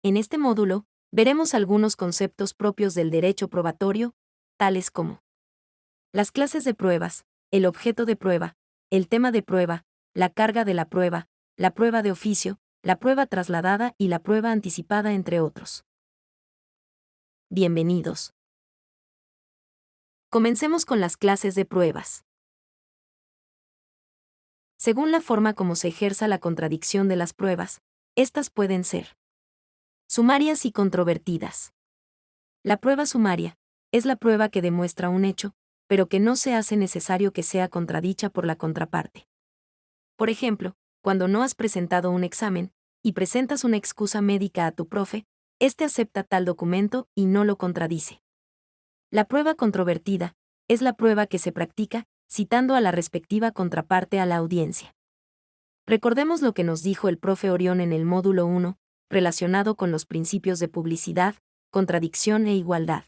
En este módulo, veremos algunos conceptos propios del derecho probatorio, tales como las clases de pruebas, el objeto de prueba, el tema de prueba, la carga de la prueba de oficio, la prueba trasladada y la prueba anticipada, entre otros. Bienvenidos. Comencemos con las clases de pruebas. Según la forma como se ejerza la contradicción de las pruebas, estas pueden ser sumarias y controvertidas. La prueba sumaria es la prueba que demuestra un hecho, pero que no se hace necesario que sea contradicha por la contraparte. Por ejemplo, cuando no has presentado un examen y presentas una excusa médica a tu profe, éste acepta tal documento y no lo contradice. La prueba controvertida es la prueba que se practica citando a la respectiva contraparte a la audiencia. Recordemos lo que nos dijo el profe Orión en el módulo 1, relacionado con los principios de publicidad, contradicción e igualdad.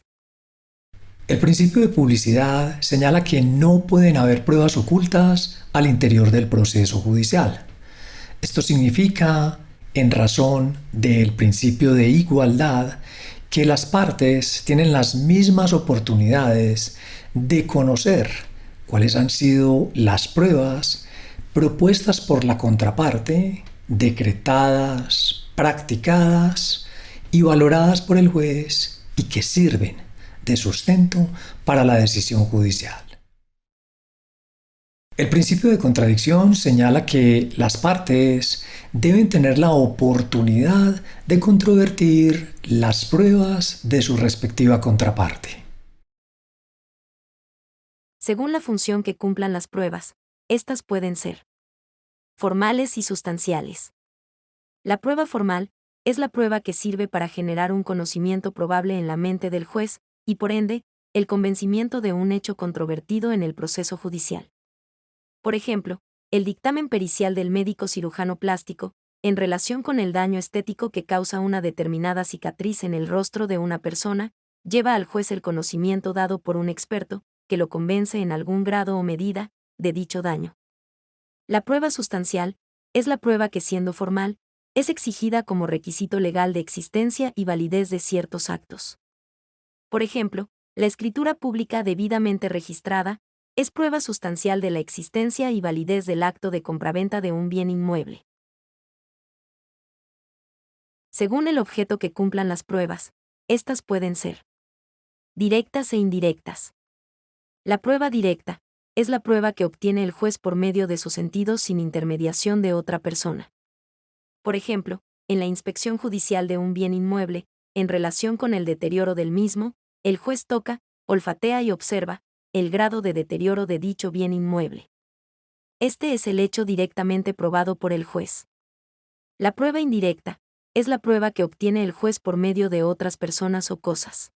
El principio de publicidad señala que no pueden haber pruebas ocultas al interior del proceso judicial. Esto significa, en razón del principio de igualdad, que las partes tienen las mismas oportunidades de conocer cuáles han sido las pruebas propuestas por la contraparte, decretadas, practicadas y valoradas por el juez y que sirven de sustento para la decisión judicial. El principio de contradicción señala que las partes deben tener la oportunidad de controvertir las pruebas de su respectiva contraparte. Según la función que cumplan las pruebas, estas pueden ser formales y sustanciales. La prueba formal es la prueba que sirve para generar un conocimiento probable en la mente del juez y, por ende, el convencimiento de un hecho controvertido en el proceso judicial. Por ejemplo, el dictamen pericial del médico cirujano plástico, en relación con el daño estético que causa una determinada cicatriz en el rostro de una persona, lleva al juez el conocimiento dado por un experto, que lo convence en algún grado o medida de dicho daño. La prueba sustancial es la prueba que, siendo formal, es exigida como requisito legal de existencia y validez de ciertos actos. Por ejemplo, la escritura pública debidamente registrada es prueba sustancial de la existencia y validez del acto de compraventa de un bien inmueble. Según el objeto que cumplan las pruebas, estas pueden ser directas e indirectas. La prueba directa es la prueba que obtiene el juez por medio de sus sentidos sin intermediación de otra persona. Por ejemplo, en la inspección judicial de un bien inmueble, en relación con el deterioro del mismo, el juez toca, olfatea y observa el grado de deterioro de dicho bien inmueble. Este es el hecho directamente probado por el juez. La prueba indirecta es la prueba que obtiene el juez por medio de otras personas o cosas.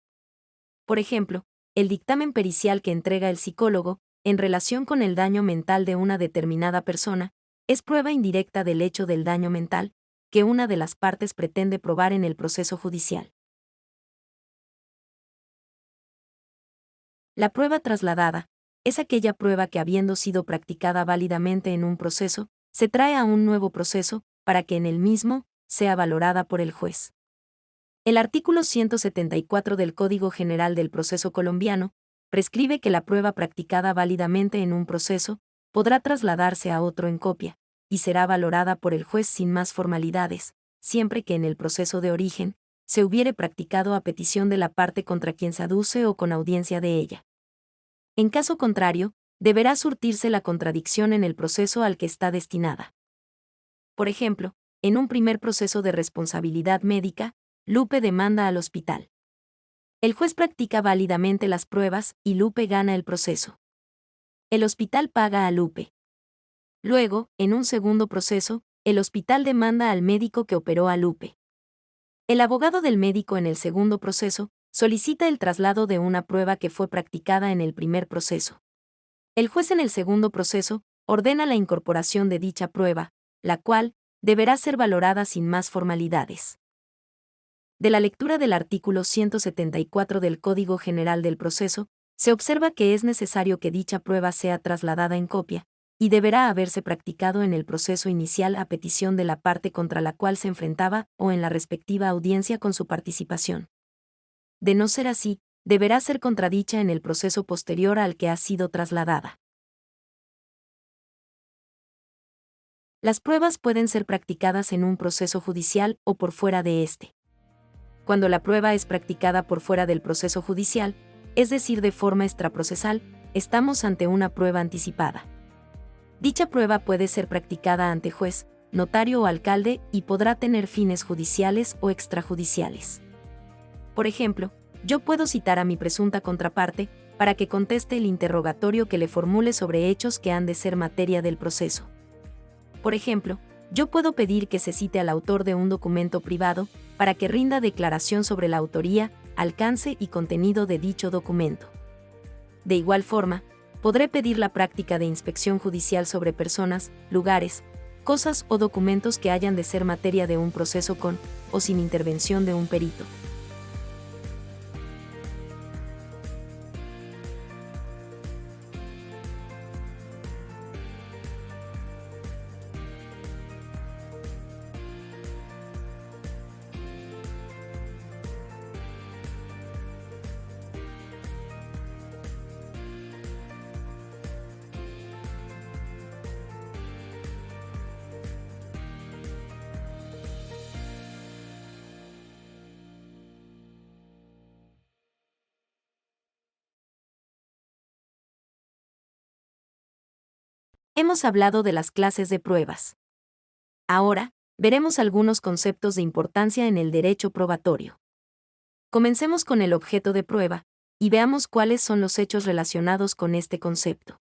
Por ejemplo, el dictamen pericial que entrega el psicólogo, en relación con el daño mental de una determinada persona, es prueba indirecta del hecho del daño mental, que una de las partes pretende probar en el proceso judicial. La prueba trasladada es aquella prueba que, habiendo sido practicada válidamente en un proceso, se trae a un nuevo proceso para que en el mismo sea valorada por el juez. El artículo 174 del Código General del Proceso Colombiano prescribe que la prueba practicada válidamente en un proceso podrá trasladarse a otro en copia y será valorada por el juez sin más formalidades, siempre que en el proceso de origen se hubiere practicado a petición de la parte contra quien se aduce o con audiencia de ella. En caso contrario, deberá surtirse la contradicción en el proceso al que está destinada. Por ejemplo, en un primer proceso de responsabilidad médica, Lupe demanda al hospital. El juez practica válidamente las pruebas y Lupe gana el proceso. El hospital paga a Lupe. Luego, en un segundo proceso, el hospital demanda al médico que operó a Lupe. El abogado del médico en el segundo proceso solicita el traslado de una prueba que fue practicada en el primer proceso. El juez en el segundo proceso ordena la incorporación de dicha prueba, la cual deberá ser valorada sin más formalidades. De la lectura del artículo 174 del Código General del Proceso, se observa que es necesario que dicha prueba sea trasladada en copia, y deberá haberse practicado en el proceso inicial a petición de la parte contra la cual se enfrentaba o en la respectiva audiencia con su participación. De no ser así, deberá ser contradicha en el proceso posterior al que ha sido trasladada. Las pruebas pueden ser practicadas en un proceso judicial o por fuera de este. Cuando la prueba es practicada por fuera del proceso judicial, es decir, de forma extraprocesal, estamos ante una prueba anticipada. Dicha prueba puede ser practicada ante juez, notario o alcalde y podrá tener fines judiciales o extrajudiciales. Por ejemplo, yo puedo citar a mi presunta contraparte para que conteste el interrogatorio que le formule sobre hechos que han de ser materia del proceso. Por ejemplo, yo puedo pedir que se cite al autor de un documento privado para que rinda declaración sobre la autoría, alcance y contenido de dicho documento. De igual forma, podré pedir la práctica de inspección judicial sobre personas, lugares, cosas o documentos que hayan de ser materia de un proceso con o sin intervención de un perito. Hemos hablado de las clases de pruebas. Ahora, veremos algunos conceptos de importancia en el derecho probatorio. Comencemos con el objeto de prueba, y veamos cuáles son los hechos relacionados con este concepto.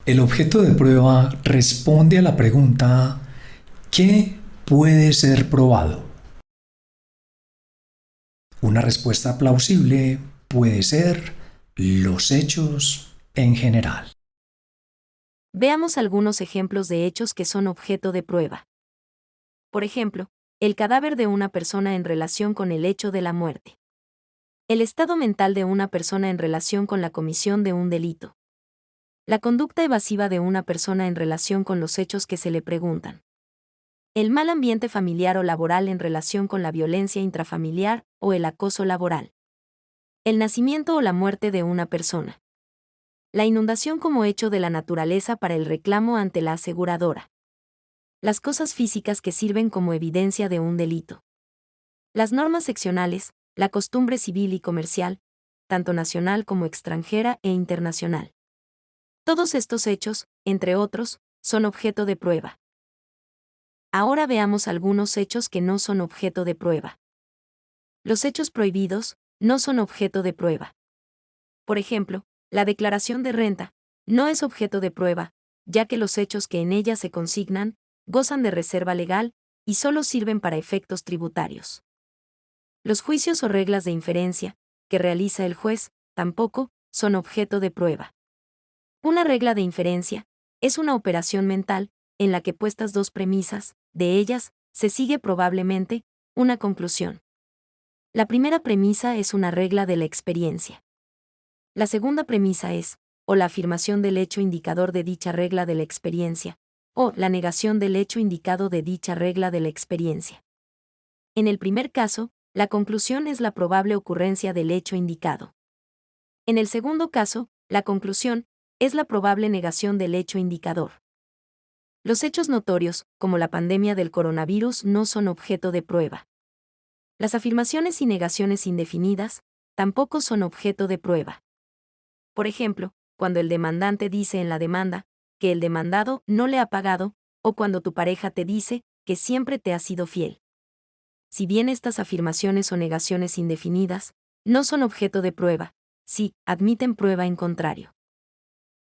El objeto de prueba responde a la pregunta ¿qué puede ser probado? Una respuesta plausible puede ser los hechos en general. Veamos algunos ejemplos de hechos que son objeto de prueba. Por ejemplo, el cadáver de una persona en relación con el hecho de la muerte. El estado mental de una persona en relación con la comisión de un delito. La conducta evasiva de una persona en relación con los hechos que se le preguntan. El mal ambiente familiar o laboral en relación con la violencia intrafamiliar o el acoso laboral. El nacimiento o la muerte de una persona. La inundación como hecho de la naturaleza para el reclamo ante la aseguradora. Las cosas físicas que sirven como evidencia de un delito. Las normas seccionales, la costumbre civil y comercial, tanto nacional como extranjera e internacional. Todos estos hechos, entre otros, son objeto de prueba. Ahora veamos algunos hechos que no son objeto de prueba. Los hechos prohibidos no son objeto de prueba. Por ejemplo, la declaración de renta no es objeto de prueba, ya que los hechos que en ella se consignan gozan de reserva legal y solo sirven para efectos tributarios. Los juicios o reglas de inferencia que realiza el juez tampoco son objeto de prueba. Una regla de inferencia es una operación mental en la que puestas dos premisas, de ellas se sigue probablemente una conclusión. La primera premisa es una regla de la experiencia. La segunda premisa es, o la afirmación del hecho indicador de dicha regla de la experiencia, o la negación del hecho indicado de dicha regla de la experiencia. En el primer caso, la conclusión es la probable ocurrencia del hecho indicado. En el segundo caso, la conclusión es la probable negación del hecho indicador. Los hechos notorios, como la pandemia del coronavirus, no son objeto de prueba. Las afirmaciones y negaciones indefinidas tampoco son objeto de prueba. Por ejemplo, cuando el demandante dice en la demanda que el demandado no le ha pagado, o cuando tu pareja te dice que siempre te ha sido fiel. Si bien estas afirmaciones o negaciones indefinidas no son objeto de prueba, sí admiten prueba en contrario.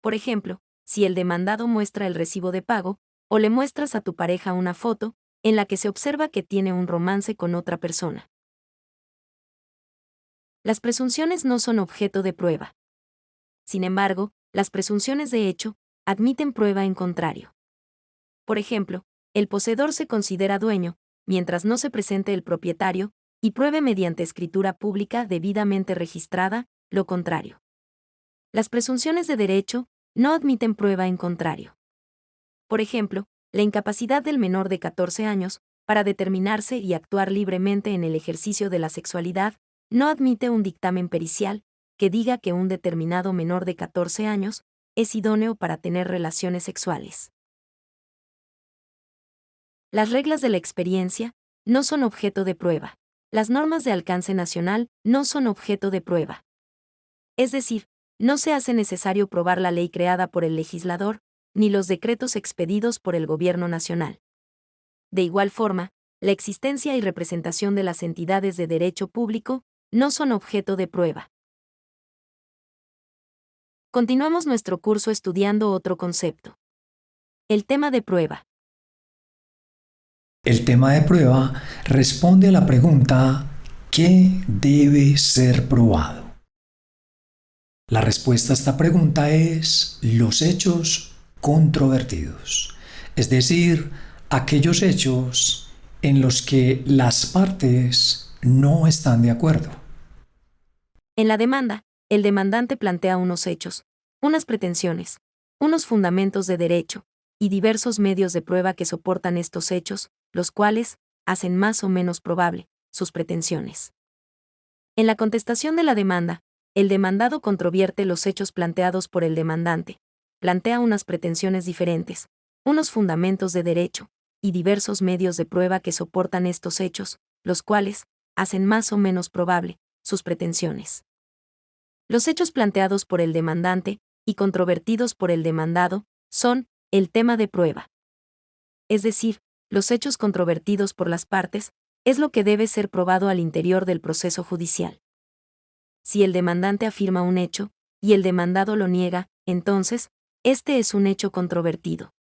Por ejemplo, si el demandado muestra el recibo de pago, o le muestras a tu pareja una foto en la que se observa que tiene un romance con otra persona. Las presunciones no son objeto de prueba. Sin embargo, las presunciones de hecho admiten prueba en contrario. Por ejemplo, el poseedor se considera dueño, mientras no se presente el propietario, y pruebe mediante escritura pública debidamente registrada, lo contrario. Las presunciones de derecho no admiten prueba en contrario. Por ejemplo, la incapacidad del menor de 14 años para determinarse y actuar libremente en el ejercicio de la sexualidad no admite un dictamen pericial que diga que un determinado menor de 14 años es idóneo para tener relaciones sexuales. Las reglas de la experiencia no son objeto de prueba. Las normas de alcance nacional no son objeto de prueba. Es decir, no se hace necesario probar la ley creada por el legislador, ni los decretos expedidos por el Gobierno nacional. De igual forma, la existencia y representación de las entidades de derecho público no son objeto de prueba. Continuamos nuestro curso estudiando otro concepto. El tema de prueba. El tema de prueba responde a la pregunta ¿qué debe ser probado? La respuesta a esta pregunta es los hechos controvertidos, es decir, aquellos hechos en los que las partes no están de acuerdo. En la demanda, el demandante plantea unos hechos, unas pretensiones, unos fundamentos de derecho, y diversos medios de prueba que soportan estos hechos, los cuales hacen más o menos probable sus pretensiones. En la contestación de la demanda, el demandado controvierte los hechos planteados por el demandante, plantea unas pretensiones diferentes, unos fundamentos de derecho, y diversos medios de prueba que soportan estos hechos, los cuales hacen más o menos probable sus pretensiones. Los hechos planteados por el demandante y controvertidos por el demandado son el tema de prueba. Es decir, los hechos controvertidos por las partes es lo que debe ser probado al interior del proceso judicial. Si el demandante afirma un hecho y el demandado lo niega, entonces, este es un hecho controvertido.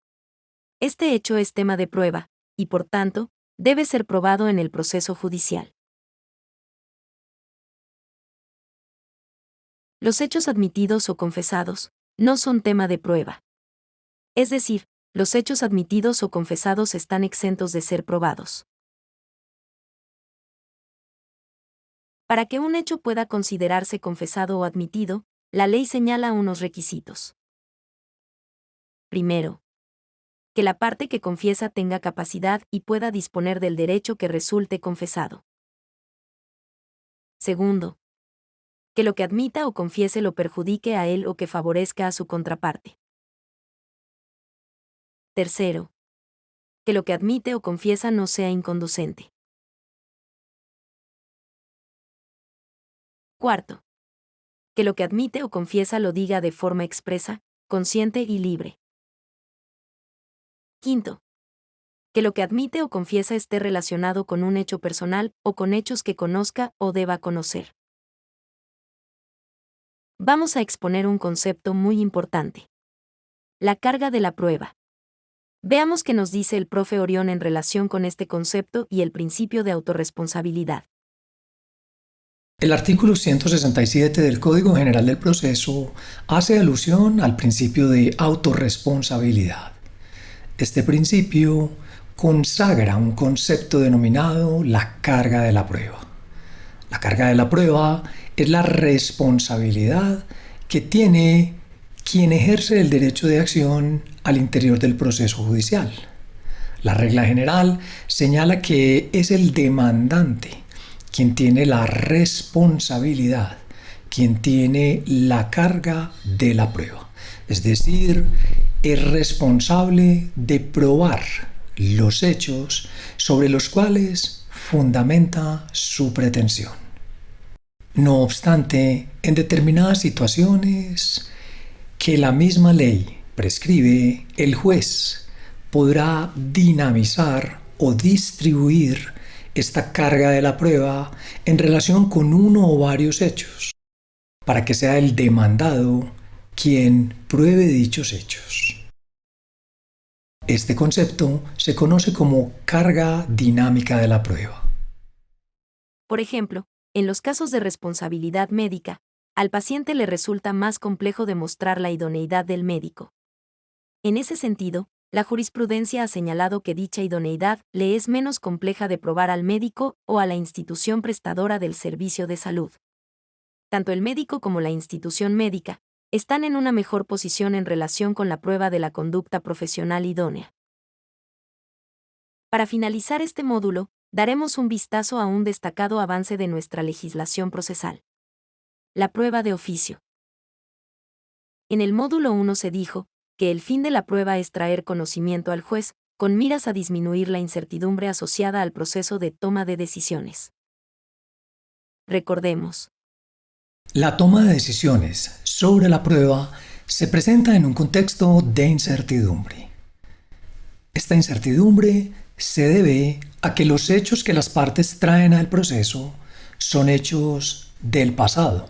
Este hecho es tema de prueba, y por tanto, debe ser probado en el proceso judicial. Los hechos admitidos o confesados no son tema de prueba. Es decir, los hechos admitidos o confesados están exentos de ser probados. Para que un hecho pueda considerarse confesado o admitido, la ley señala unos requisitos. Primero, que la parte que confiesa tenga capacidad y pueda disponer del derecho que resulte confesado. Segundo, que lo que admita o confiese lo perjudique a él o que favorezca a su contraparte. Tercero, que lo que admite o confiesa no sea inconducente. Cuarto, que lo que admite o confiesa lo diga de forma expresa, consciente y libre. Quinto, que lo que admite o confiesa esté relacionado con un hecho personal o con hechos que conozca o deba conocer. Vamos a exponer un concepto muy importante. La carga de la prueba. Veamos qué nos dice el profe Orión en relación con este concepto y el principio de autorresponsabilidad. El artículo 167 del Código General del Proceso hace alusión al principio de autorresponsabilidad. Este principio consagra un concepto denominado la carga de la prueba. La carga de la prueba es la responsabilidad que tiene quien ejerce el derecho de acción al interior del proceso judicial. La regla general señala que es el demandante quien tiene la responsabilidad, quien tiene la carga de la prueba. Es decir, es responsable de probar los hechos sobre los cuales fundamenta su pretensión. No obstante, en determinadas situaciones que la misma ley prescribe, el juez podrá dinamizar o distribuir esta carga de la prueba en relación con uno o varios hechos, para que sea el demandado quien pruebe dichos hechos. Este concepto se conoce como carga dinámica de la prueba. Por ejemplo, en los casos de responsabilidad médica, al paciente le resulta más complejo demostrar la idoneidad del médico. En ese sentido, la jurisprudencia ha señalado que dicha idoneidad le es menos compleja de probar al médico o a la institución prestadora del servicio de salud. Tanto el médico como la institución médica están en una mejor posición en relación con la prueba de la conducta profesional idónea. Para finalizar este módulo, daremos un vistazo a un destacado avance de nuestra legislación procesal. La prueba de oficio. En el módulo 1 se dijo que el fin de la prueba es traer conocimiento al juez, con miras a disminuir la incertidumbre asociada al proceso de toma de decisiones. Recordemos. La toma de decisiones sobre la prueba se presenta en un contexto de incertidumbre. Esta incertidumbre se debe a que los hechos que las partes traen al proceso son hechos del pasado.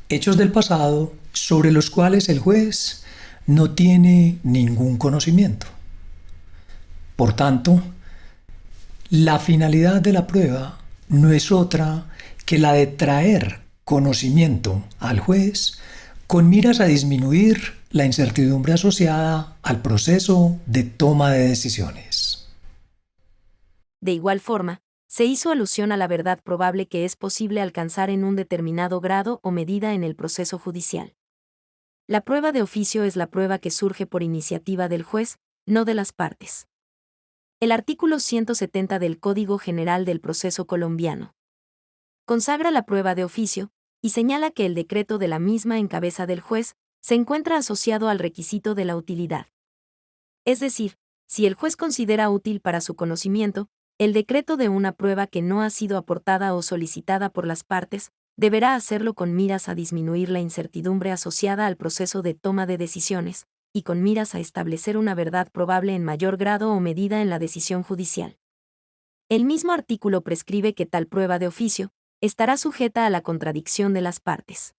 Hechos del pasado sobre los cuales el juez no tiene ningún conocimiento. Por tanto, la finalidad de la prueba no es otra que la de traer conocimiento al juez con miras a disminuir la incertidumbre asociada al proceso de toma de decisiones. De igual forma, se hizo alusión a la verdad probable que es posible alcanzar en un determinado grado o medida en el proceso judicial. La prueba de oficio es la prueba que surge por iniciativa del juez, no de las partes. El artículo 170 del Código General del Proceso Colombiano consagra la prueba de oficio y señala que el decreto de la misma en cabeza del juez se encuentra asociado al requisito de la utilidad. Es decir, si el juez considera útil para su conocimiento el decreto de una prueba que no ha sido aportada o solicitada por las partes, deberá hacerlo con miras a disminuir la incertidumbre asociada al proceso de toma de decisiones, y con miras a establecer una verdad probable en mayor grado o medida en la decisión judicial. El mismo artículo prescribe que tal prueba de oficio estará sujeta a la contradicción de las partes.